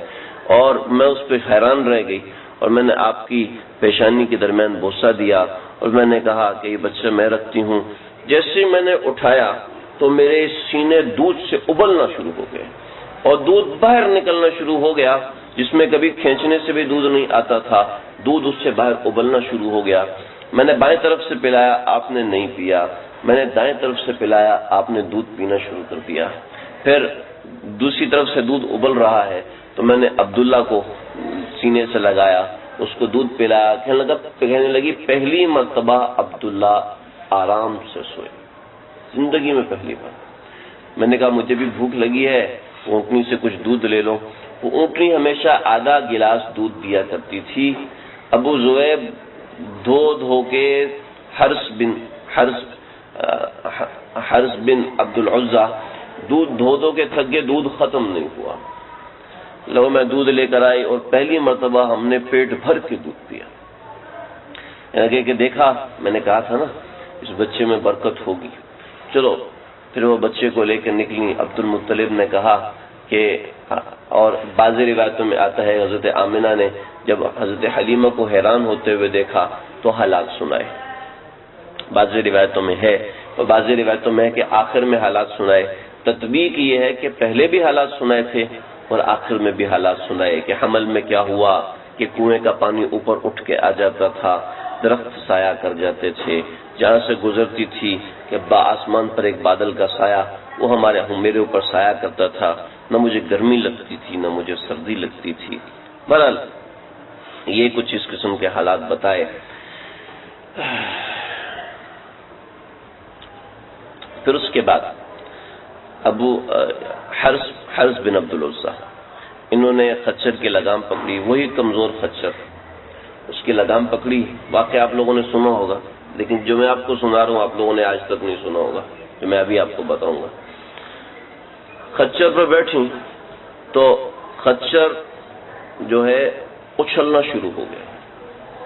اور میں اس پہ حیران رہ گئی. اور میں نے آپ کی پیشانی کے درمیان بوسہ دیا اور میں نے کہا کہ یہ بچہ میں رکھتی ہوں. جیسے میں نے اٹھایا تو میرے سینے دودھ سے ابلنا شروع ہو گئے اور دودھ باہر نکلنا شروع ہو گیا، جس میں کبھی کھینچنے سے بھی دودھ نہیں آتا تھا، دودھ اس سے باہر ابلنا شروع ہو گیا. میں نے بائیں طرف سے پلایا، آپ نے نہیں پیا. میں نے دائیں طرف سے پلایا، آپ نے دودھ پینا شروع کر دیا. پھر دوسری طرف سے دودھ ابل رہا ہے تو میں نے عبداللہ کو سینے سے لگایا، اس کو دودھ پلایا. کہنے لگی پہلی مرتبہ عبداللہ آرام سے سوئے، زندگی میں پہلی بار. میں نے کہا مجھے بھی بھوک لگی ہے، اونٹنی سے کچھ دودھ لے لو. وہ اونٹنی ہمیشہ آدھا گلاس دودھ دیا کرتی تھی. ابو زویب دھو کے حرس بن عبد العزا دودھ دھو کے تھک گئے، دودھ ختم نہیں ہوا. لو میں دودھ لے کر آئی اور پہلی مرتبہ ہم نے پیٹ بھر کے دودھ پیا. یعنی کہ دیکھا، میں نے کہا تھا نا اس بچے میں برکت ہوگی. چلو پھر وہ بچے کو لے کر نکلی. عبد المطلب نے کہا کہ، اور بعض روایتوں میں آتا ہے حضرت آمنہ نے جب حضرت حلیمہ کو حیران ہوتے ہوئے دیکھا تو حالات سنائے. بعض روایتوں میں ہے اور بعض روایتوں میں ہے کہ آخر میں حالات سنائے. تطبیق یہ ہے کہ پہلے بھی حالات سنائے تھے اور آخر میں بھی حالات سنائے کہ حمل میں کیا ہوا کہ کنویں کا پانی اوپر اٹھ کے آ جاتا تھا، درخت سایہ کر جاتے تھے، جہاں سے گزرتی تھی کہ آسمان پر ایک بادل کا سایہ وہ میرے اوپر سایہ کرتا تھا، نہ مجھے گرمی لگتی تھی نہ مجھے سردی لگتی تھی. بہرحال یہ کچھ اس قسم کے حالات بتائے. پھر اس کے بعد ابو حرس بن عبد العزا، انہوں نے خچر کی لگام پکڑی، وہی کمزور خچر، اس کی لگام پکڑی. واقعہ آپ لوگوں نے سنا ہوگا لیکن جو میں آپ کو سنا رہا ہوں آپ لوگوں نے آج تک نہیں سنا ہوگا، جو میں ابھی آپ کو بتاؤں گا. خچر پر بیٹھی تو خچر جو ہے اچھلنا شروع ہو گیا.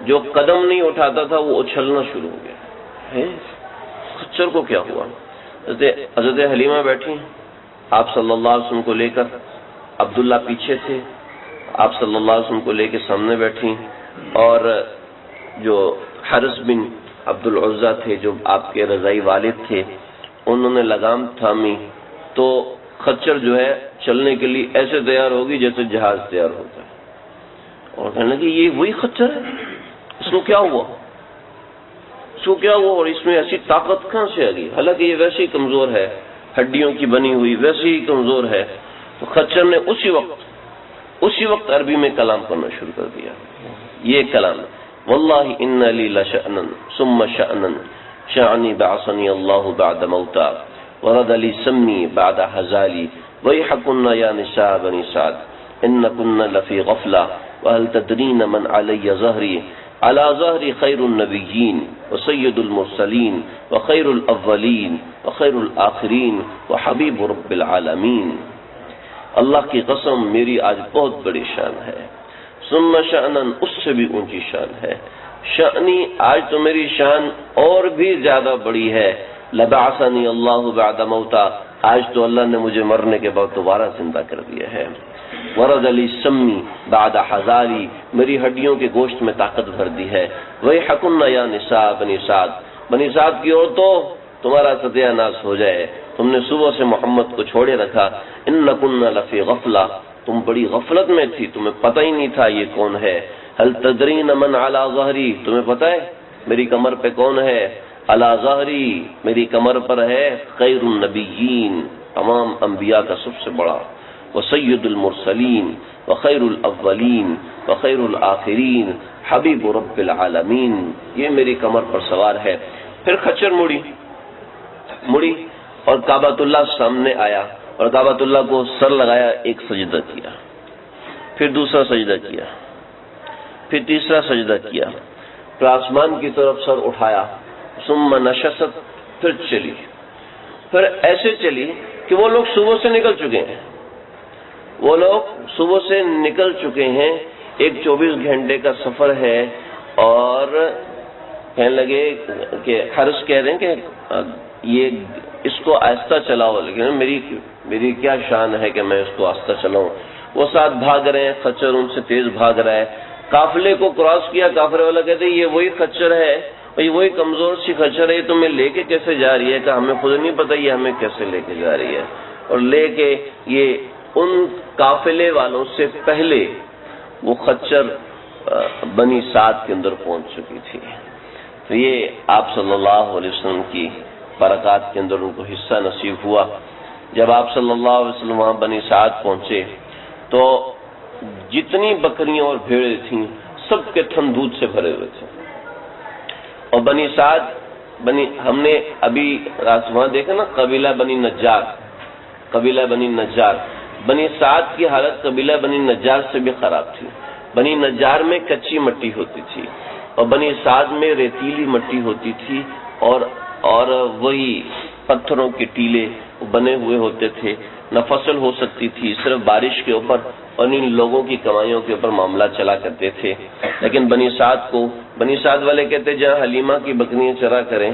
جو قدم نہیں اٹھاتا تھا وہ اچھلنا شروع ہو گیا. خچر کو کیا ہوا؟ حضرت حلیمہ بیٹھی، آپ صلی اللہ علیہ وسلم کو لے کر، عبداللہ پیچھے تھے، آپ صلی اللہ علیہ وسلم کو لے کے سامنے بیٹھی، اور جو حرس بن عبد العزا تھے جو آپ کے رضائی والد تھے انہوں نے لگام تھامی تو خچر جو ہے چلنے کے لیے ایسے تیار ہوگی جیسے جہاز تیار ہوتا ہے. اور کہنے لگے یہ وہی خچر ہے، اس کو کیا ہوا، اس کو کیا ہوا، اور اس میں ایسی طاقت کہاں سے آ گئی، حالانکہ یہ ویسے ہی کمزور ہے، ہڈیوں کی بنی ہوئی ویسے ہی کمزور ہے. تو خچر نے اسی وقت عربی میں کلام کرنا شروع کر دیا. یہ کلام واللہ ان لی لشأنا ثم شأنا شأنی بعثنی اللہ بعد موتا ورد لی سمی بعد حزالی ویحکن یا نساء بنی سعد انکن لفی غفلہ وهل تدرین من علی ظہری على ظہری خیر النبیین وسید المرسلین وخیر الاولین وخیر الآخرین وحبیب رب العالمین. اللہ کی قسم میری آج بہت بڑی شان ہے. ثم شأنن، اس سے بھی اونچی شان ہے. شأنی، آج تو میری شان اور بھی زیادہ بڑی ہے. لبعثنی اللہ بعد موتا، آج تو اللہ نے مجھے مرنے کے بعد دوبارہ زندہ کر دیا ہے. ورد لی سمی بعد حزاری، میری ہڈیوں کے گوشت میں طاقت بھر دی ہے. ویحکن یا نساء بنی سعد، بنی سعد کی عورتوں تمہارا ستیہ ناش ہو جائے، تم نے صبح سے محمد کو چھوڑے رکھا. انکن لفی غفلہ، تم بڑی غفلت میں تھی، تمہیں پتہ ہی نہیں تھا یہ کون ہے. هل تدرین من علی ظہری، تمہیں پتہ ہے میری کمر پہ کون ہے؟ علی ظہری، میری کمر پر ہے خیر النبیین، تمام انبیاء کا سب سے بڑا، وسید المرسلین وخیر الاولین وخیر الآخرین حبیب رب العالمین، یہ میری کمر پر سوار ہے۔ پھر خچر مڑی اور کعبۃ اللہ سامنے آیا اور کعبۃ اللہ کو سر لگایا، ایک سجدہ کیا، پھر دوسرا سجدہ کیا، پھر تیسرا سجدہ کیا، پھر آسمان کی طرف سر اٹھایا، ثم نشست، پھر چلی، پھر ایسے چلی کہ وہ لوگ صبح سے نکل چکے ہیں، ایک 24 گھنٹے کا سفر ہے، اور کہنے لگے کہ حرس کہہ رہے ہیں کہ یہ اس کو آہستہ چلاؤ، لیکن میری کیا شان ہے کہ میں اس کو آہستہ چلاؤں۔ وہ ساتھ بھاگ رہے ہیں، خچر ان سے تیز بھاگ رہا ہے، قافلے کو کراس کیا، قافلے والا کہتے ہیں یہ وہی خچر ہے، یہ وہی کمزور سی خچر ہے، یہ تمہیں لے کے کیسے جا رہی ہے؟ کہ ہمیں خود نہیں پتہ یہ ہمیں کیسے لے کے جا رہی ہے، اور لے کے یہ ان قافلے والوں سے پہلے وہ خچر بنی سعد کے اندر پہنچ چکی تھی۔ تو یہ آپ صلی اللہ علیہ وسلم کی برکات کے اندر ان کو حصہ نصیب ہوا۔ جب آپ صلی اللہ علیہ وسلم وہاں بنی سعد پہنچے تو جتنی بکریاں اور بھیڑیں تھیں سب کے تھن دودھ سے بھرے ہوئے تھے، اور بنی سعد ہم نے ابھی وہاں دیکھا نا، قبیلہ بنی نجار، بنی سعد کی حالت قبیلہ بنی نجار سے بھی خراب تھی۔ بنی نجار میں کچی مٹی ہوتی تھی اور بنی سعد میں ریتیلی مٹی ہوتی تھی، اور وہی پتھروں کے ٹیلے بنے ہوئے ہوتے تھے، نہ فصل ہو سکتی تھی، صرف بارش کے اوپر اور ان لوگوں کی کمائیوں کے اوپر معاملہ چلا کرتے تھے۔ لیکن بنی سعد والے کہتے جہاں حلیمہ کی بکریاں چرا کریں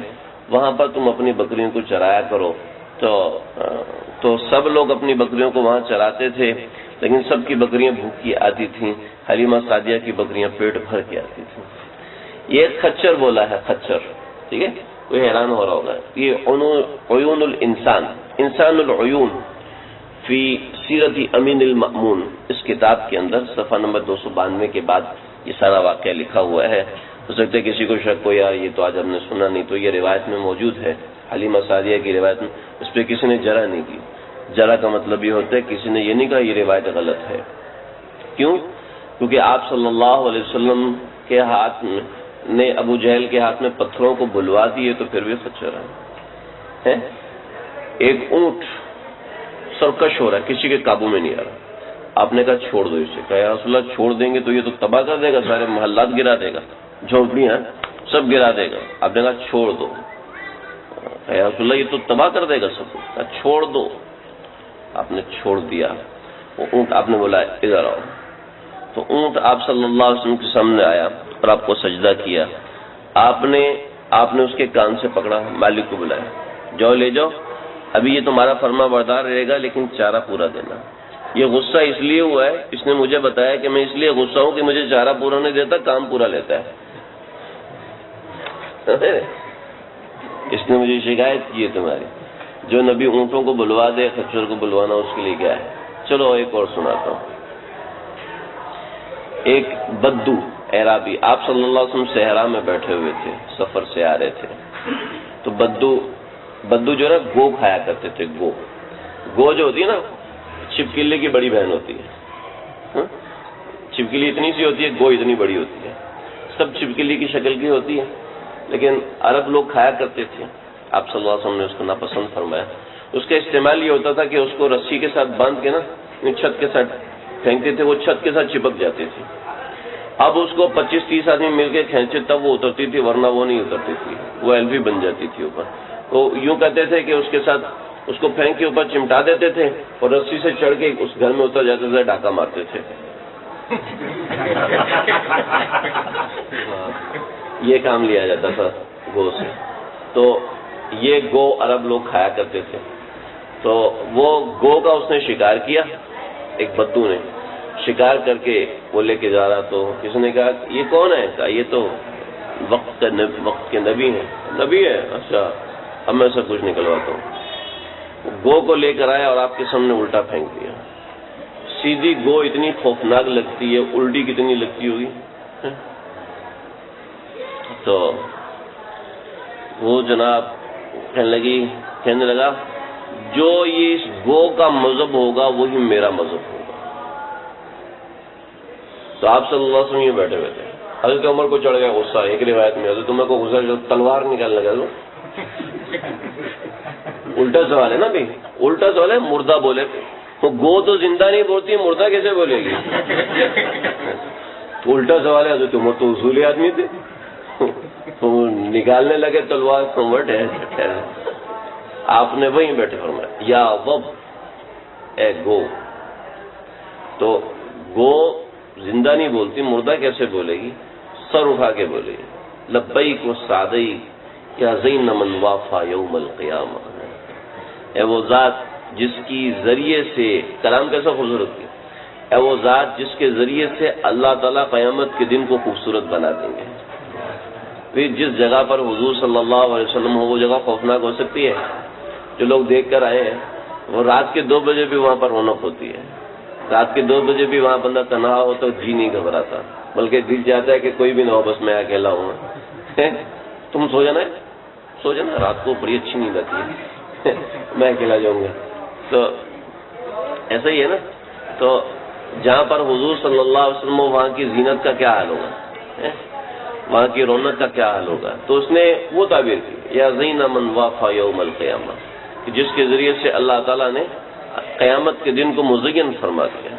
وہاں پر تم اپنی بکریوں کو چرایا کرو، تو سب لوگ اپنی بکریوں کو وہاں چراتے تھے، لیکن سب کی بکریاں بھوکی آتی تھیں، حلیمہ سعدیہ کی بکریاں پیٹ بھر کے آتی تھیں۔ یہ خچر بولا ہے، خچر، ٹھیک ہے، کوئی حیران ہو رہا ہوگا۔ یہ عیون الانسان، انسان العیون فی سیرت امین المأمون، اس کتاب کے اندر صفحہ نمبر 292 کے بعد یہ سارا واقعہ لکھا ہوا ہے۔ ہو سکتا ہے کسی کو شک ہو یار یہ تو آج ہم نے سنا نہیں، تو یہ روایت میں موجود ہے، حلیمہ سعدیہ کی روایت میں، اس پہ کسی نے جرح نہیں کی۔ جرح کا مطلب یہ ہوتا ہے کسی نے یہ نہیں کہا یہ روایت غلط ہے۔ کیوں؟ کیونکہ آپ صلی اللہ علیہ وسلم کے ہاتھ نے ابو جہل کے ہاتھ میں پتھروں کو بلوا دیے تو پھر بھی خچر ہے۔ ایک اونٹ سرکش ہو رہا ہے، کسی کے قابو میں نہیں آ رہا، آپ نے کہا چھوڑ دو اسے، کہا یا رسول اللہ چھوڑ دیں گے تو یہ تو تباہ کر دے گا، سارے محلات گرا دے گا، جھونپڑیاں سب گرا دے گا۔ آپ نے کہا چھوڑ دو، کہا یا رسول اللہ یہ تو تباہ کر دے گا سب کو، کہا چھوڑ دو۔ آپ نے چھوڑ دیا، وہ اونٹ آپ نے بولا ادھر آؤ، تو اونٹ آپ صلی اللہ علیہ وسلم کے سامنے آیا اور آپ کو سجدہ کیا۔ آپ نے اس کے کان سے پکڑا، مالک کو بلایا، جاؤ لے جاؤ، ابھی یہ تمہارا فرما بردار رہے گا لیکن چارہ پورا دینا۔ یہ غصہ اس لیے ہوا ہے، اس نے مجھے بتایا کہ میں اس لیے غصہ ہوں کہ مجھے چارہ پورا نہیں دیتا، کام پورا لیتا ہے۔ اس نے مجھے شکایت کی ہے تمہاری، جو نبی اونٹوں کو بلوا دے خچر کو بلوانا اس کے لیے کیا ہے۔ چلو ایک اور سناتا ہوں۔ ایک بدو اعرابی، آپ صلی اللہ علیہ وسلم صحرا میں بیٹھے ہوئے تھے، سفر سے آ رہے تھے، تو بدو جو ہے نا گو کھایا کرتے تھے۔ گو جو ہوتی ہے نا چھپکلی کی بڑی بہن ہوتی ہے، چھپکلی اتنی سی ہوتی ہے، گو اتنی بڑی ہوتی ہے، سب چھپکلی کی شکل کی ہوتی ہے، لیکن عرب لوگ کھایا کرتے تھے۔ آپ صلی اللہ علیہ وسلم نے اس کو ناپسند فرمایا۔ اس کا استعمال یہ ہوتا تھا کہ اس کو رسی کے ساتھ باندھ کے نا چھت کے ساتھ پھینکتے تھے، وہ چھت کے ساتھ چپک جاتی تھی۔ اب اس کو 25-30 آدمی مل کے کھینچے تب وہ اترتی تھی، ورنہ وہ نہیں اترتی تھی، وہ ایلوی بن جاتی تھی اوپر۔ تو یوں کہتے تھے کہ اس کے ساتھ اس کو پھینک کے اوپر چمٹا دیتے تھے اور رسی سے چڑھ کے اس گھر میں اتر جاتے تھے، ڈاکہ مارتے تھے۔ یہ کام لیا جاتا تھا گو سے۔ تو یہ گو عرب لوگ کھایا کرتے تھے۔ تو وہ گو کا اس نے شکار کیا، ایک بدو نے شکار کر کے وہ لے کے جا رہا، تو کسی نے کہا یہ کون ہے؟ کہا یہ تو وقت کے نبی ہیں۔ نبی ہے؟ اچھا اب میں سب کچھ نکلواتا ہوں۔ گو کو لے کر آیا اور آپ کے سامنے الٹا پھینک دیا۔ سیدھی گو اتنی خوفناک لگتی ہے، الٹی کتنی لگتی ہوگی۔ تو وہ جناب کہنے لگا جو یہ اس گو کا مذہب ہوگا وہی میرا مذہب ہوگا. تو آپ صلی اللہ علیہ وسلم یہ بیٹھے ہوئے تھے. حضرت عمر کو چڑھ گیا غصہ. ایک روایت میں حضرت عمر کو غصہ جو تلوار نکال لگا دو. الٹا سوال ہے نا بھائی, الٹا سوال ہے. مردہ بولے تو گو تو زندہ نہیں بولتی, مردہ کیسے بولے گی؟ تو الٹا سوال ہے. حضرت عمر تو اصولی آدمی تھے, تو نکالنے لگے تلوار. آپ نے وہیں بیٹھے فرمایا یا وب اے گو. تو گو زندہ نہیں بولتی, مردہ کیسے بولے گی؟ سر اٹھا کے بولے گی لبیک و سعدیک یا زین من وافا یوم القیامہ. اے وہ ذات جس کی ذریعے سے, کلام کیسا خوبصورت کیا, اے وہ ذات جس کے ذریعے سے اللہ تعالیٰ قیامت کے دن کو خوبصورت بنا دیں گے. پھر جس جگہ پر حضور صلی اللہ علیہ وسلم ہو وہ جگہ خوفناک ہو سکتی ہے. جو لوگ دیکھ کر آئے ہیں وہ رات کے 2 بجے بھی وہاں پر رونق ہوتی ہے. رات کے 2 بجے بھی وہاں بندہ تنہا ہو تو جی نہیں گھبراتا, بلکہ دل چاہتا ہے کہ کوئی بھی نہ ہو, بس میں اکیلا ہوں. تم سو جانا ہے, سو جانا, رات کو بڑی اچھی نیند آتی ہے, میں اکیلا جاؤں گا. تو ایسا ہی ہے نا. تو جہاں پر حضور صلی اللہ علیہ وسلم وہاں کی زینت کا کیا حال ہوگا, وہاں کی رونق کا کیا حال ہوگا. تو اس نے وہ تعبیر کی یا زین من وافا یوم القیامہ, کہ جس کے ذریعے سے اللہ تعالیٰ نے قیامت کے دن کو مزین فرما دیا.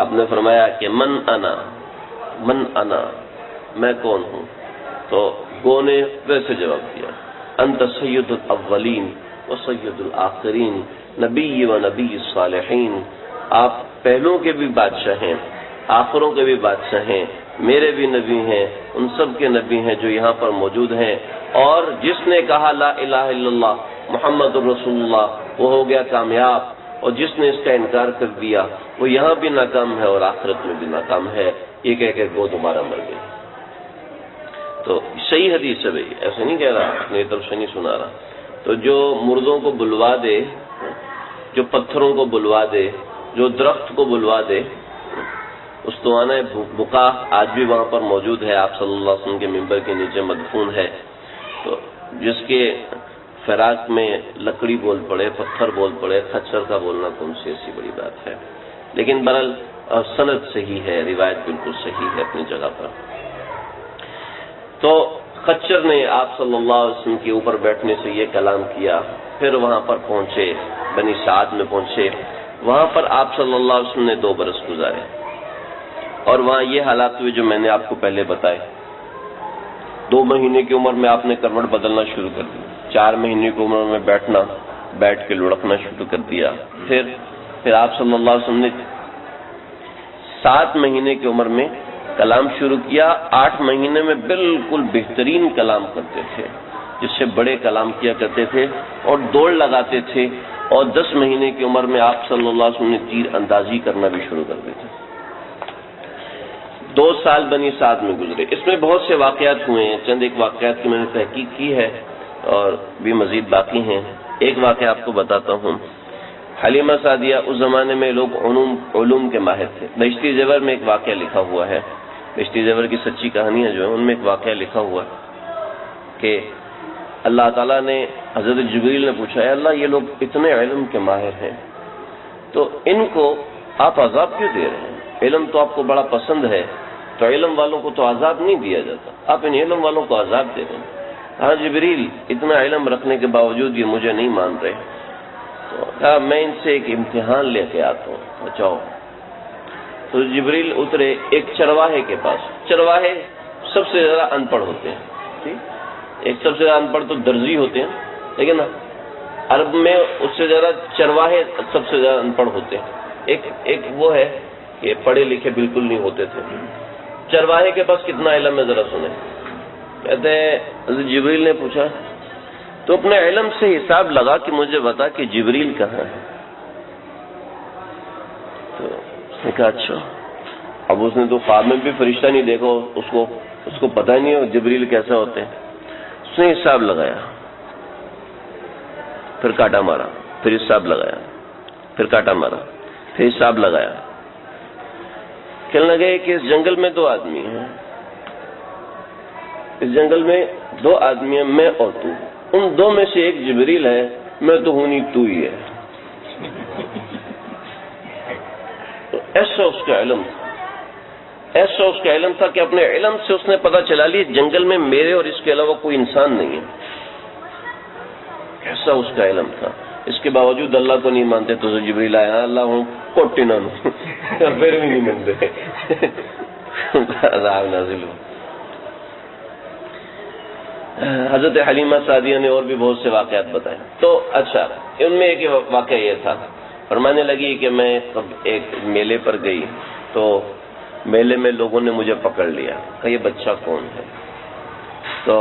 آپ نے فرمایا کہ من انا, میں کون ہوں. تو گو نے ویسے جواب دیا انت سید الاولین و سید الآخرین نبی و نبی الصالحین. آپ پہلوں کے بھی بادشاہ ہیں, آخروں کے بھی بادشاہ ہیں, میرے بھی نبی ہیں, ان سب کے نبی ہیں جو یہاں پر موجود ہیں. اور جس نے کہا لا الہ الا اللہ محمد الرسول اللہ وہ ہو گیا کامیاب, اور جس نے اس کا انکار کر دیا وہ یہاں بھی ناکام ہے اور آخرت میں بھی ناکام ہے. یہ کہہ کہ وہ دوبارہ مر گئے. تو صحیح حدیث ہے بھائی, ایسے نہیں کہہ رہا, اپنی طرف سے نہیں سنا رہا. تو جو مردوں کو بلوا دے, جو پتھروں کو بلوا دے, جو درخت کو بلوا دے, استوانہ بقا آج بھی وہاں پر موجود ہے. آپ صلی اللہ علیہ وسلم کے منبر کے نیچے مدفون ہے. تو جس کے فراق میں لکڑی بول پڑے, پتھر بول پڑے, خچر کا بولنا تو ان سے ایسی بڑی بات ہے. لیکن بہرحال سند صحیح ہے, روایت بالکل صحیح ہے اپنی جگہ پر. تو خچر نے آپ صلی اللہ علیہ وسلم کے اوپر بیٹھنے سے یہ کلام کیا. پھر وہاں پر پہنچے, بنی سعد میں پہنچے. وہاں پر آپ صلی اللہ علیہ وسلم نے 2 برس گزارے, اور وہاں یہ حالات ہوئے جو میں نے آپ کو پہلے بتائے. 2 مہینے کی عمر میں آپ نے کروٹ بدلنا شروع کر دی. 4 مہینے کی عمر میں بیٹھ کے لڑکنا شروع کر دیا. پھر آپ صلی اللہ علیہ وسلم نے 7 مہینے کی عمر میں کلام شروع کیا. 8 مہینے میں بالکل بہترین کلام کرتے تھے, جس سے بڑے کلام کیا کرتے تھے اور دوڑ لگاتے تھے. اور 10 مہینے کی عمر میں آپ صلی اللہ علیہ وسلم نے تیر اندازی کرنا بھی شروع کر دیتے. 2 سال بنی سعد میں گزرے. اس میں بہت سے واقعات ہوئے ہیں. چند ایک واقعات کی میں نے تحقیق کی ہے اور بھی مزید باقی ہیں. ایک واقعہ آپ کو بتاتا ہوں. حلیمہ سعدیہ اس زمانے میں لوگ علوم کے ماہر تھے. بہشتی زیور میں ایک واقعہ لکھا ہوا ہے. بہشتی زیور کی سچی کہانیاں جو ہیں ان میں ایک واقعہ لکھا ہوا کہ اللہ تعالیٰ نے حضرت جبریل نے پوچھا, اے اللہ یہ لوگ اتنے علم کے ماہر ہیں تو ان کو آپ عذاب کیوں دے رہے ہیں؟ علم تو آپ کو بڑا پسند ہے, تو علم والوں کو تو عذاب نہیں دیا جاتا, آپ ان علم والوں کو عذاب دے رہے ہیں. ہاں جبریل, اتنا علم رکھنے کے باوجود یہ مجھے نہیں مان رہے. تو کہا میں ان سے ایک امتحان لے کے آتا ہوں, بچاؤ. تو جبریل اترے ایک چرواہے کے پاس. چرواہے سب سے زیادہ ان پڑھ ہوتے ہیں. ٹھیک, ایک سب سے زیادہ ان پڑھ تو درزی ہوتے ہیں, لیکن عرب میں اس سے زیادہ چرواہے سب سے زیادہ ان پڑھ ہوتے ہیں. ایک وہ ہے کہ پڑھے لکھے بالکل نہیں ہوتے تھے. چرواہے کے پاس کتنا علم ہے ذرا سنیں. کہتے ہیں حضرت جبریل نے پوچھا تو اپنے علم سے حساب لگا کہ مجھے بتا کہ جبریل کہاں ہے. تو اس نے کہا اچھا. اب اس نے تو خواب میں بھی فرشتہ نہیں دیکھا, اس کو پتہ ہی نہیں ہو جبریل کیسے ہوتے ہیں. اس نے حساب لگایا, پھر کاٹا مارا, پھر حساب لگایا, پھر کاٹا مارا, پھر حساب لگایا. کہنے لگے کہ اس جنگل میں 2 آدمی ہیں, اس جنگل میں 2 آدمی ہیں, میں اور تو. ان 2 میں سے ایک جبریل ہے میں تو ہوں نہیں، تو ہی ہے. ایسا اس کا علم تھا، ایسا اس کا علم تھا کہ اپنے علم سے اس نے پتہ چلا لی جنگل میں میرے اور اس کے علاوہ کوئی انسان نہیں ہے. ایسا اس کا علم تھا. اس کے باوجود اللہ کو نہیں مانتے تو جبریل آیا، اللہ ہوں کوٹی نہ پھر بھی نہیں مانتے. عذاب نازل ہو. حضرت حلیمہ سعدیہ نے اور بھی بہت سے واقعات بتائے. تو اچھا، ان میں ایک واقعہ یہ تھا، فرمانے لگی کہ میں ایک میلے پر گئی تو میلے میں لوگوں نے مجھے پکڑ لیا، کہ یہ بچہ کون ہے؟ تو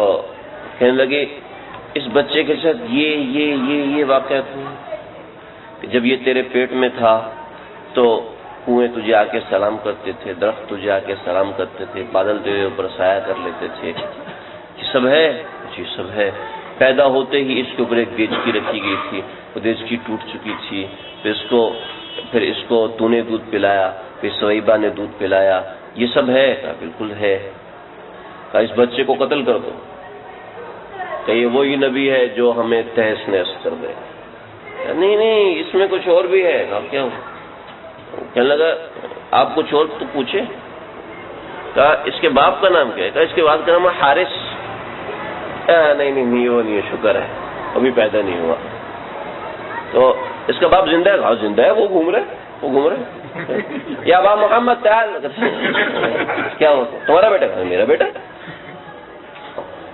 کہنے لگے اس بچے کے ساتھ یہ واقعات ہوئے کہ جب یہ تیرے پیٹ میں تھا تو کنویں تجھے آ کے سلام کرتے تھے، درخت تجھے آ کے سلام کرتے تھے، بادل تیرے اوپر سایہ کر لیتے تھے. یہ سب ہے؟ جی سب ہے. پیدا ہوتے ہی اس کے اوپر ایک دیچکی رکھی گئی تھی، وہ دیچکی ٹوٹ چکی تھی، پھر اس کو تو نے دودھ پلایا، پھر سویبہ نے دودھ پلایا. یہ سب ہے؟ کہا بالکل ہے. کہا اس بچے کو قتل کر دو. کہ یہ وہی نبی ہے جو ہمیں تہس نہس کر دے. نہیں اس میں کچھ اور بھی ہے. کہا کیا؟ کہنے لگا آپ کچھ اور تو پوچھے. کہا اس کے باپ کا نام کیا ہے؟ کہا اس کے باپ کا نام ہے حارث. نہیں وہ نہیں ہے، شکر ہے ابھی پیدا نہیں ہوا. تو اس کا باپ زندہ ہے؟ کہا زندہ ہے، وہ گھوم رہے. یا باپ محمد تعال کیا ہو تمہارا بیٹا؟ کہا میرا بیٹا.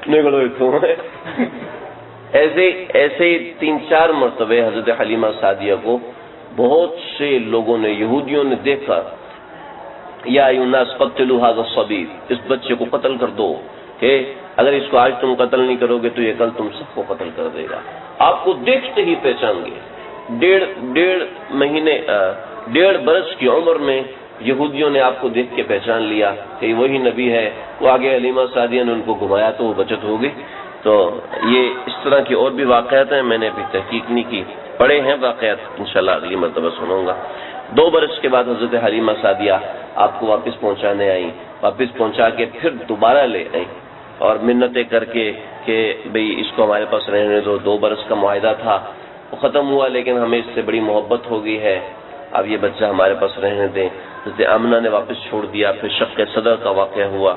نکلو ایسے ہی 3-4 مرتبے حضرت حلیمہ سعدیہ کو بہت سے لوگوں نے، یہودیوں نے دیکھا، یا ایھا الناس قتلوا ھذا الصبی، اس بچے کو قتل کر دو، کہ اگر اس کو آج تم قتل نہیں کرو گے تو یہ کل تم سب کو قتل کر دے گا. آپ کو دیکھتے ہی پہچان گئے. 1.5 برس کی عمر میں یہودیوں نے آپ کو دیکھ کے پہچان لیا کہ وہی نبی ہے. وہ آگے حلیمہ سعدیہ نے ان کو گھمایا تو وہ بچت ہو گئی. تو یہ اس طرح کے اور بھی واقعات ہیں، میں نے ابھی تحقیق نہیں کی، پڑھے ہیں واقعات، انشاءاللہ اگلی مرتبہ سنوں گا. 2 برس کے بعد حضرت حلیمہ سعدیہ آپ کو واپس پہنچانے آئیں، واپس پہنچا کے پھر دوبارہ لے آئیں اور منتیں کر کے کہ بھئی اس کو ہمارے پاس رہنے دو. 2 برس کا معاہدہ تھا وہ ختم ہوا، لیکن ہمیں اس سے بڑی محبت ہو گئی ہے، اب یہ بچہ ہمارے پاس رہنے دیں. حضرت آمنہ نے واپس چھوڑ دیا. پھر شق صدر کا واقعہ ہوا.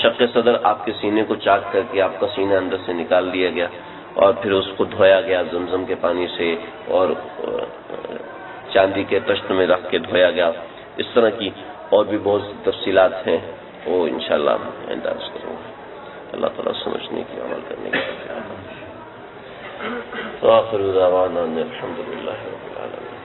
شق صدر آپ کے سینے کو چاک کر کے آپ کا سینہ اندر سے نکال دیا گیا اور پھر اس کو دھویا گیا زمزم کے پانی سے اور چاندی کے تشت میں رکھ کے دھویا گیا. اس طرح کی اور بھی بہت تفصیلات ہیں، وہ انشاءاللہ انداز کروں گا. اللہ تعالیٰ سمجھنے کی، عمل کرنے کی توفیق عطا فرمائے. آخر دعوانا الحمدللہ رب العالمین.